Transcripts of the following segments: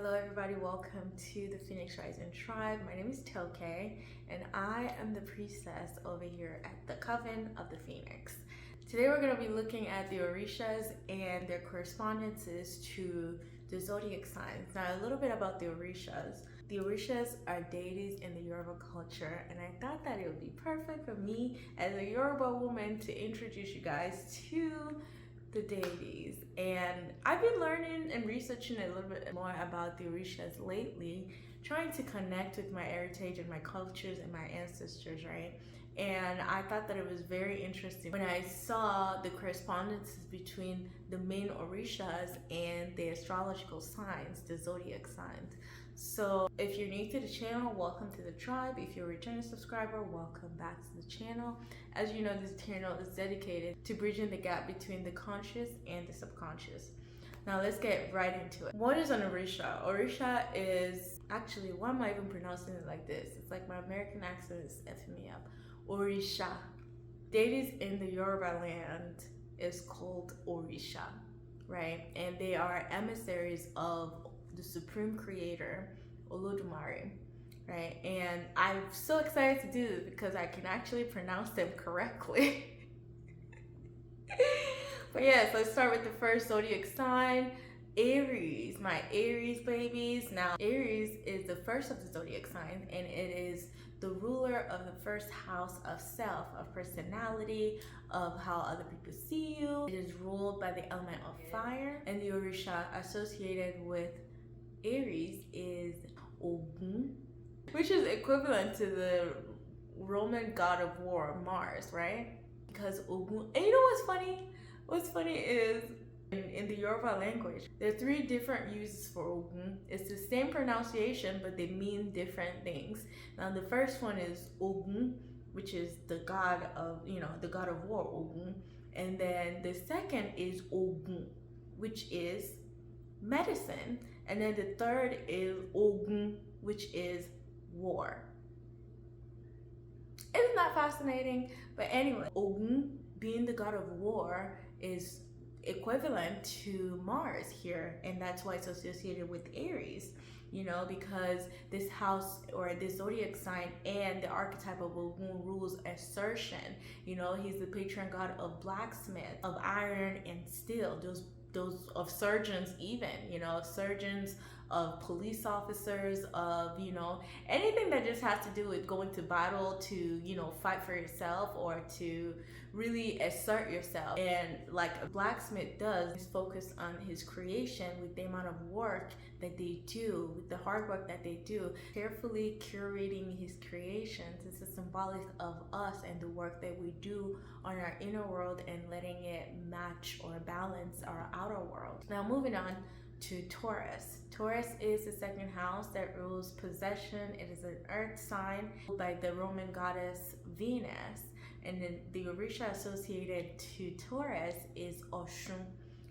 Hello everybody, welcome to the Phoenix Rising Tribe. My name is Toké and I am the priestess over here at the Coven of the Phoenix. Today we're going to be looking at the Orishas and their correspondences to the Zodiac signs. Now a little bit about the Orishas. The Orishas are deities in the Yoruba culture, and I thought that it would be perfect for me as a Yoruba woman to introduce you guys to the deities. And I've been learning and researching a little bit more about the Orishas lately, trying to connect with my heritage and my cultures and my ancestors, right? And I thought that it was very interesting when I saw the correspondences between the main Orishas and the astrological signs, the zodiac signs. So if you're new to the channel, welcome to the tribe. If you're a returning subscriber, welcome back to the channel. As you know, this channel is dedicated to bridging the gap between the conscious and the subconscious. Now let's get right into it. What is an Orisha? Orisha is actually, why am I even pronouncing it like this? It's like my American accent is effing me up. Orisha. Deities in the Yoruba land is called Orisha, right? And they are emissaries of the supreme creator, Olodumare, right? And I'm so excited to do this because I can actually pronounce them correctly. But yes, let's start with the first zodiac sign, Aries, my Aries babies. Now, Aries is the first of the zodiac signs, and it is the ruler of the first house of self, of personality, of how other people see you. It is ruled by the element of fire, and the Orisha associated with Aries is Ogun, which is equivalent to the Roman god of war, Mars, right? Because Ogun, and you know what's funny? What's funny is in the Yoruba language, there are 3 different uses for Ogun. It's the same pronunciation, but they mean different things. Now, the first one is Ogun, which is the god of, the god of war, Ogun. And then the second is Ogun, which is medicine. And then the third is Ogun, which is war. Isn't that fascinating? But anyway, Ogun, being the god of war, is equivalent to Mars here, and that's why it's associated with Aries, because this house or this zodiac sign and the archetype of Ogun rules assertion. He's the patron god of blacksmith, of iron and steel, those of surgeons, even of surgeons, of police officers, of anything that just has to do with going to battle to fight for yourself or to really assert yourself. And like a blacksmith does, is focus on his creation with the amount of work that they do, with the hard work that they do, carefully curating his creations. This is symbolic of us and the work that we do on our inner world and letting it match or balance our outer world. Now moving on to Taurus. Taurus is the second house that rules possession. It is an earth sign by the Roman goddess Venus. And then the Orisha associated to Taurus is Oshun,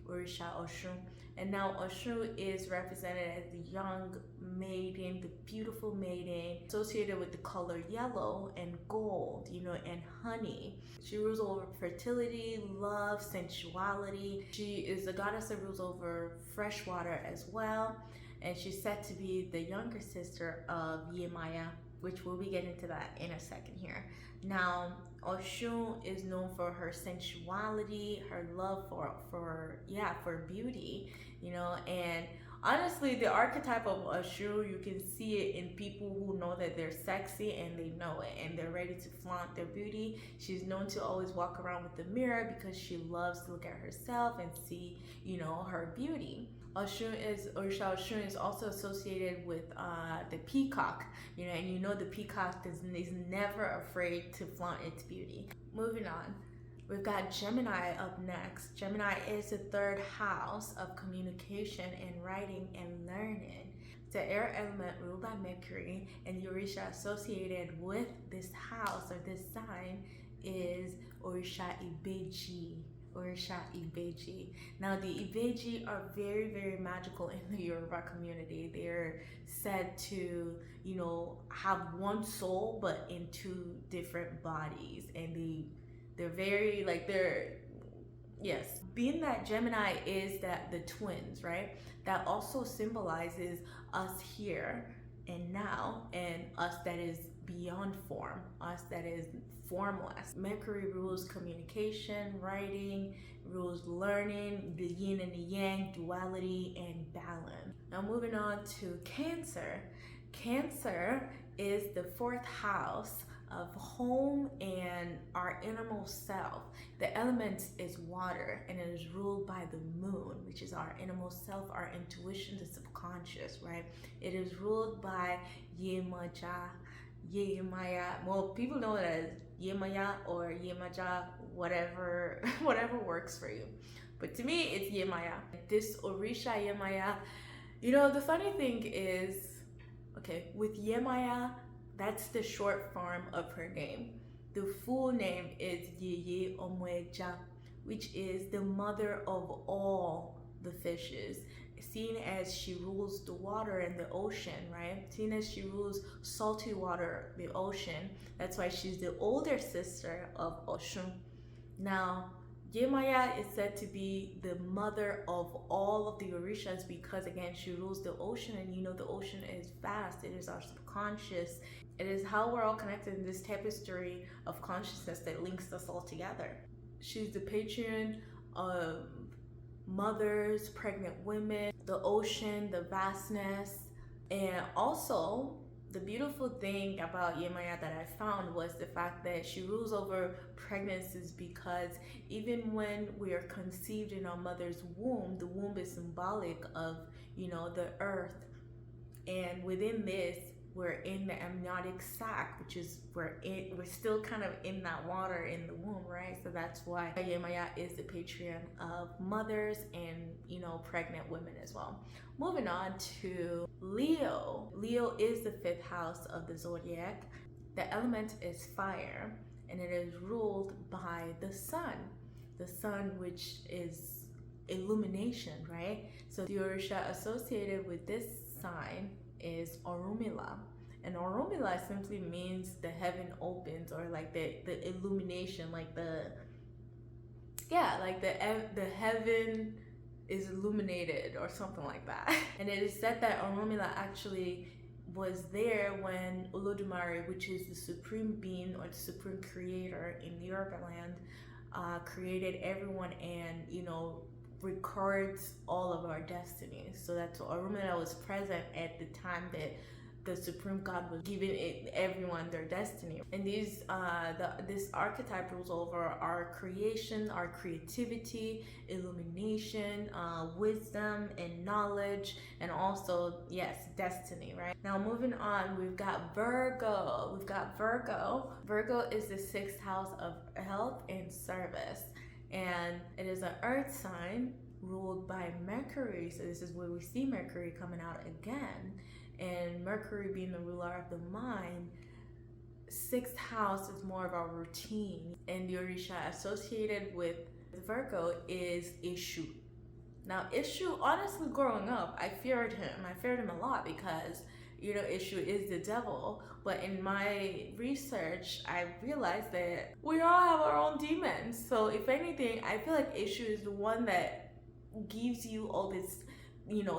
Orisha Oshun. And now Oshun is represented as the young maiden, the beautiful maiden, associated with the color yellow and gold, and honey. She rules over fertility, love, sensuality. She is the goddess that rules over fresh water as well. And she's said to be the younger sister of Yemaya, which we'll be getting to that in a second here. Now, Oshun is known for her sensuality, her love for beauty, and honestly, the archetype of Oshun, you can see it in people who know that they're sexy and they know it and they're ready to flaunt their beauty. She's known to always walk around with the mirror because she loves to look at herself and see, her beauty. Orisha Oshun is also associated with the peacock, and the peacock is never afraid to flaunt its beauty. Moving on, we've got Gemini up next. Gemini is the third house of communication and writing and learning. The air element ruled by Mercury, and the Orisha associated with this house or this sign is Orisha Ibeji. Orisha Ibeji. Now the Ibeji are very, very magical in the Yoruba community. They're said to, have one soul but in 2 different bodies, and they're very Yes, being that Gemini is that the twins, right? That also symbolizes us here and now, and us that is beyond form, us that is formless. Mercury rules communication, writing, rules learning, the yin and the yang, duality, and balance. Now, moving on to Cancer. Cancer is the fourth house of home and our innermost self. The element is water, and it is ruled by the moon, which is our innermost self, our intuition, the subconscious, right? It is ruled by Yemaja, Yemaya. Well, people know it as Yemaya or Yemaja, whatever, whatever works for you. But to me, it's Yemaya. This Orisha Yemaya, the funny thing is, okay, with Yemaya, that's the short form of her name. The full name is Yeye Omweja, which is the mother of all the fishes, seen as she rules the water and the ocean, right? Seen as she rules salty water, the ocean. That's why she's the older sister of Oshun. Now, Yemaya is said to be the mother of all of the Orishas because, again, she rules the ocean, and the ocean is vast. It is our subconscious. It is how we're all connected in this tapestry of consciousness that links us all together. She's the patron of mothers, pregnant women, the ocean, the vastness, and also the beautiful thing about Yemaya that I found was the fact that she rules over pregnancies, because even when we are conceived in our mother's womb, the womb is symbolic of, the earth. And within this, we're in the amniotic sac, which is we're still kind of in that water in the womb, right? So that's why Yemaya is the patron of mothers and pregnant women as well. Moving on to Leo. Leo is the fifth house of the zodiac. The element is fire, and it is ruled by the sun. The sun, which is illumination, right? So the Orisha associated with this sign is Orunmila, and Orunmila simply means the heaven opens, or like the illumination, like the heaven is illuminated or something like that. And it is said that Orunmila actually was there when Olodumare, which is the supreme being or the supreme creator in the Yoruba land, created everyone and records all of our destinies. So that's Orunmila was present at the time that the supreme god was giving everyone their destiny. And this archetype rules over our creation, our creativity, illumination, wisdom, and knowledge, and also, yes, destiny, right? Now, moving on, we've got Virgo. Virgo is the sixth house of health and service, and it is an earth sign ruled by Mercury. So this is where we see Mercury coming out again, and Mercury being the ruler of the mind. Sixth house is more of our routine, and the Orisha associated with Virgo is Ishu. Now, Ishu, honestly, growing up, I feared him a lot because Ishu is the devil. But in my research, I realized that we all have our own demons. So if anything, I feel like Ishu is the one that gives you all this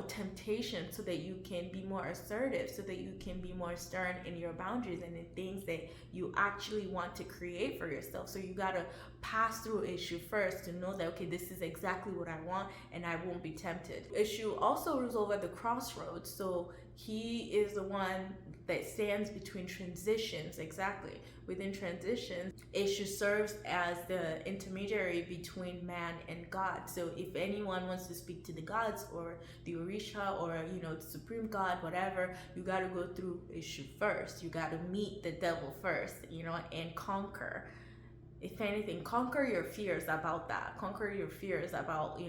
temptation, so that you can be more assertive, so that you can be more stern in your boundaries and in things that you actually want to create for yourself. So you gotta pass through Issue first to know that, okay, this is exactly what I want and I won't be tempted. Issue also rules over the crossroads, so he is the one that stands between transitions. Exactly. Within transitions, Issue serves as the intermediary between man and God. So if anyone wants to speak to the gods or the Orisha or the supreme god, whatever, you got to go through Issue first. You got to meet the devil first, and conquer. If anything, conquer your fears about that. Conquer your fears about,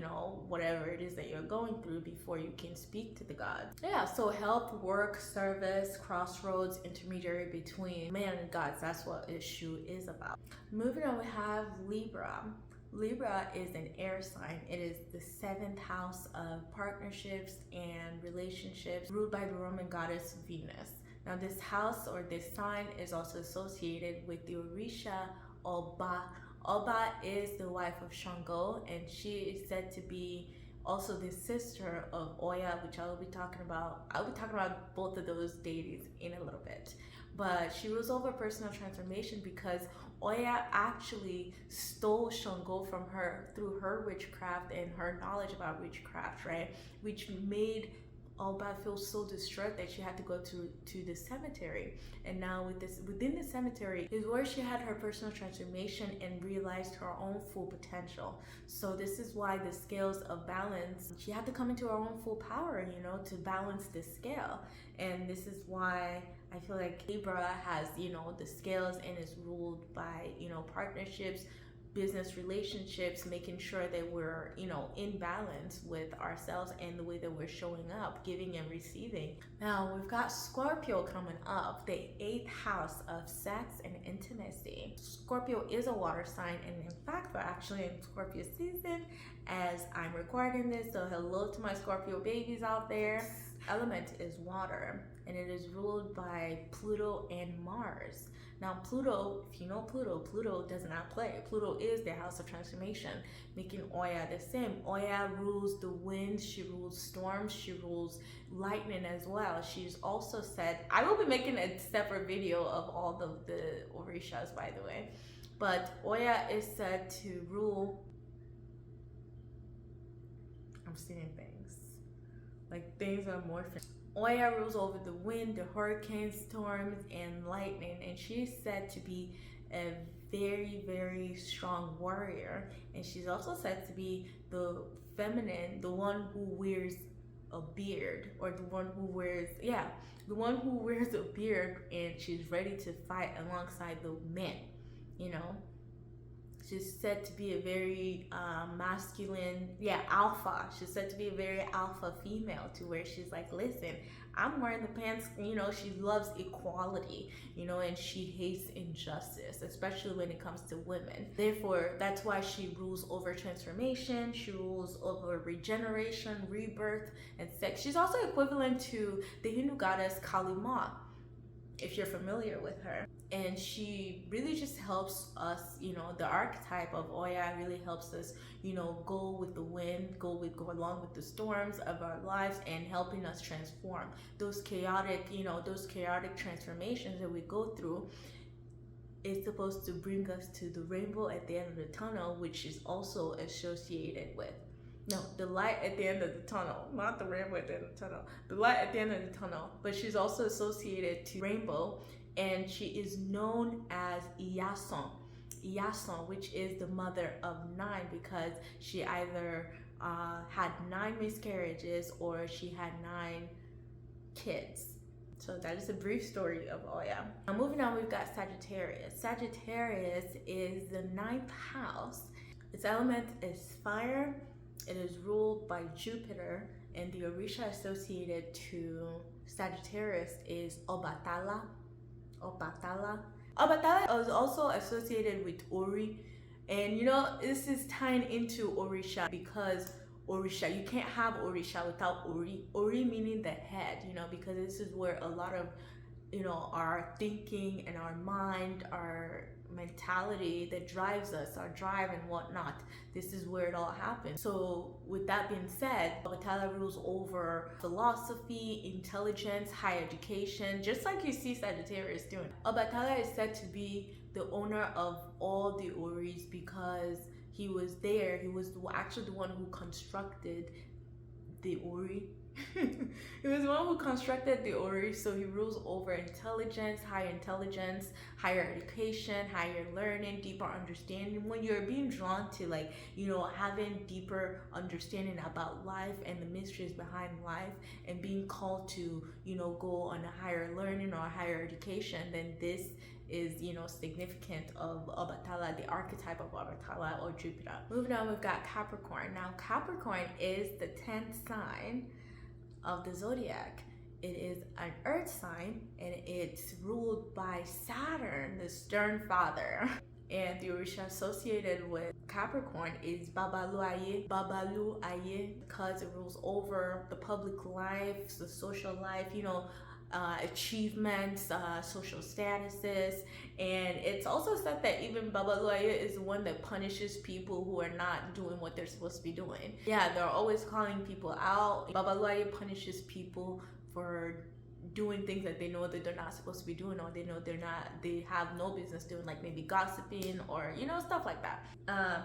whatever it is that you're going through before you can speak to the God. Yeah, so health, work, service, crossroads, intermediary between man and gods. That's what Issue is about. Moving on, we have Libra. Libra is an air sign. It is the seventh house of partnerships and relationships, ruled by the Roman goddess Venus. Now, this house or this sign is also associated with the Orisha Oba Oba is the wife of Shango, and she is said to be also the sister of Oya, which I will be talking about. I'll be talking about both of those deities in a little bit. But she rules over personal transformation because Oya actually stole Shango from her through her witchcraft and her knowledge about witchcraft, right? Which made Oba feel so distraught that she had to go to the cemetery. And now within the cemetery is where she had her personal transformation and realized her own full potential. So this is why the scales of balance, she had to come into her own full power, to balance the scale. And this is why I feel like Libra has, the scales and is ruled by, partnerships, business relationships, making sure that we're in balance with ourselves and the way that we're showing up, giving and receiving. Now we've got Scorpio coming up, the 8th house of sex and intimacy. Scorpio is a water sign, and in fact we're actually in Scorpio season as I'm recording this, so hello to my Scorpio babies out there. Element is water, and it is ruled by Pluto and Mars. Now Pluto, if you know Pluto does not play. Pluto is the house of transformation, making Oya the same. Oya rules the winds, she rules storms, she rules lightning as well. She's also said, I will be making a separate video of all the Orishas, by the way, but Oya is said to rule, I'm seeing things, like things are morphing. Oya rules over the wind, the hurricanes, storms, and lightning, and she's said to be a very, very strong warrior. And she's also said to be the feminine, the one who wears a beard, or the one who wears a beard, and she's ready to fight alongside the men, She's said to be a very masculine, alpha. She's said to be a very alpha female, to where she's like, listen, I'm wearing the pants, she loves equality, and she hates injustice, especially when it comes to women. Therefore, that's why she rules over transformation, she rules over regeneration, rebirth, and sex. She's also equivalent to the Hindu goddess Kali Ma, if you're familiar with her. And she really just helps us, the archetype of Oya really helps us, go with the wind, go along with the storms of our lives, and helping us transform those chaotic transformations that we go through. Is supposed to bring us to the rainbow at the end of the tunnel, which is also associated with the light at the end of the tunnel, not the rainbow at the end of the tunnel, the light at the end of the tunnel. But she's also associated to rainbow, and she is known as Iyason, which is the mother of 9, because she either had 9 miscarriages or she had 9 kids. So that is a brief story of Oya. Now moving on, we've got Sagittarius. Sagittarius is the 9th house. Its element is fire. It is ruled by Jupiter, and the Orisha associated to Sagittarius is Obatala. Obatala is also associated with Ori, and this is tying into Orisha, because Orisha, you can't have Orisha without Ori. Ori meaning the head, because this is where a lot of our thinking and our mind, our mentality that drives us, our drive and whatnot, this is where it all happens. So with that being said, Obatala rules over philosophy, intelligence, higher education, just like you see Sagittarius doing. Obatala is said to be the owner of all the Oris, because he was actually the one who constructed the Ori. He was the one who constructed the Ori, so he rules over intelligence, higher education, higher learning, deeper understanding. When you're being drawn to having deeper understanding about life and the mysteries behind life, and being called to go on a higher learning or a higher education, then this is significant of Obatala, the archetype of Obatala or Jupiter. Moving on, we've got Capricorn. Now Capricorn is the 10th sign of the Zodiac. It is an earth sign, and it's ruled by Saturn, the stern father. And the Orisha associated with Capricorn is Babalu Aye, because it rules over the public life, the social life, achievements, social statuses, and it's also said that even Babaloya is the one that punishes people who are not doing what they're supposed to be doing. Yeah, they're always calling people out. Babaloya punishes people for doing things that they know that they're not supposed to be doing, or they know they have no business doing, like maybe gossiping or stuff like that.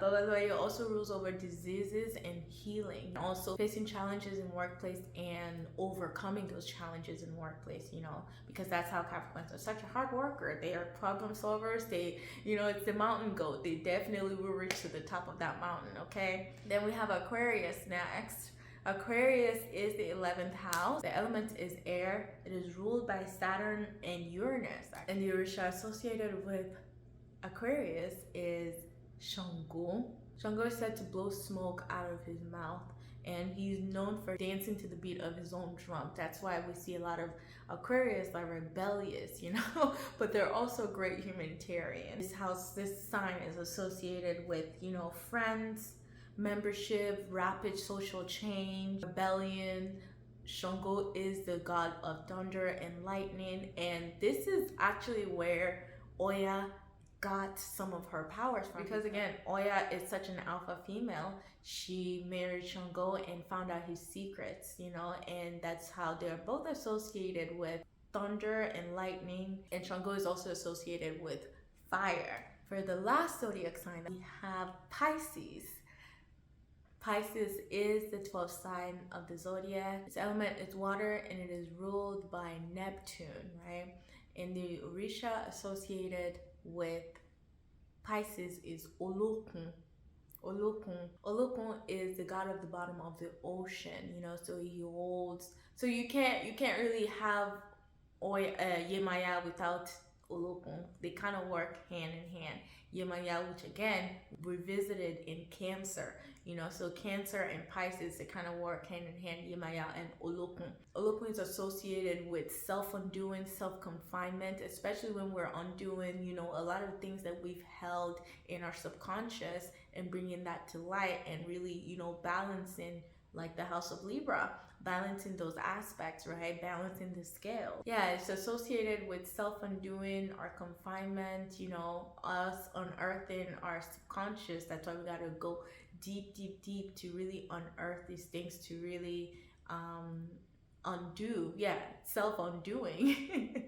Babaloya also rules over diseases and healing, and also facing challenges in workplace and overcoming those challenges in workplace, because that's how Capricorns are such a hard worker. They are problem solvers. It's the mountain goat. They definitely will reach to the top of that mountain, okay? Then we have Aquarius next. Aquarius is the 11th house. The element is air. It is ruled by Saturn and Uranus. And the Orisha associated with Aquarius is Shango. Shango is said to blow smoke out of his mouth, and he's known for dancing to the beat of his own drum. That's why we see a lot of Aquarius like rebellious, but they're also great humanitarian. This sign is associated with, friends, membership, rapid social change, rebellion. Shango is the god of thunder and lightning, and this is actually where Oya got some of her powers from, because again, Oya is such an alpha female. She married Shango and found out his secrets, and that's how they're both associated with thunder and lightning. And Shango is also associated with fire. For the last zodiac sign, we have Pisces. Pisces is the 12th sign of the zodiac. Its element is water, and it is ruled by Neptune, right? And the Orisha associated with Pisces is Olokun. Olokun is the god of the bottom of the ocean, so he holds. So you can't really have Yemaya without Olokun. They kind of work hand in hand. Yemaya, which again revisited in Cancer, so Cancer and Pisces, they kind of work hand in hand. Yemaya and Olokun. Olokun is associated with self-undoing, self-confinement, especially when we're undoing, a lot of things that we've held in our subconscious, and bringing that to light, and really, balancing, like the house of Libra, balancing those aspects, right? Balancing the scale. Yeah, it's associated with self-undoing, our confinement, us unearthing our subconscious. That's why we gotta go deep to really unearth these things, to really undo. Yeah, self-undoing.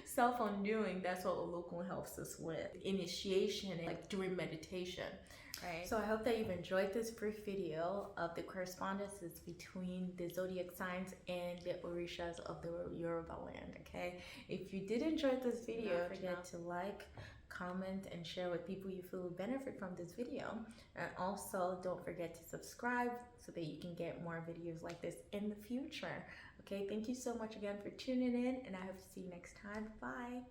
Self-undoing, that's what Olokun helps us with. Initiation, like during meditation. Right. So I hope that you've enjoyed this brief video of the correspondences between the zodiac signs and the Orishas of the Yoruba land, okay? If you did enjoy this video, don't forget to like, comment, and share with people you feel will benefit from this video. And also, don't forget to subscribe so that you can get more videos like this in the future. Okay, thank you so much again for tuning in, and I hope to see you next time. Bye.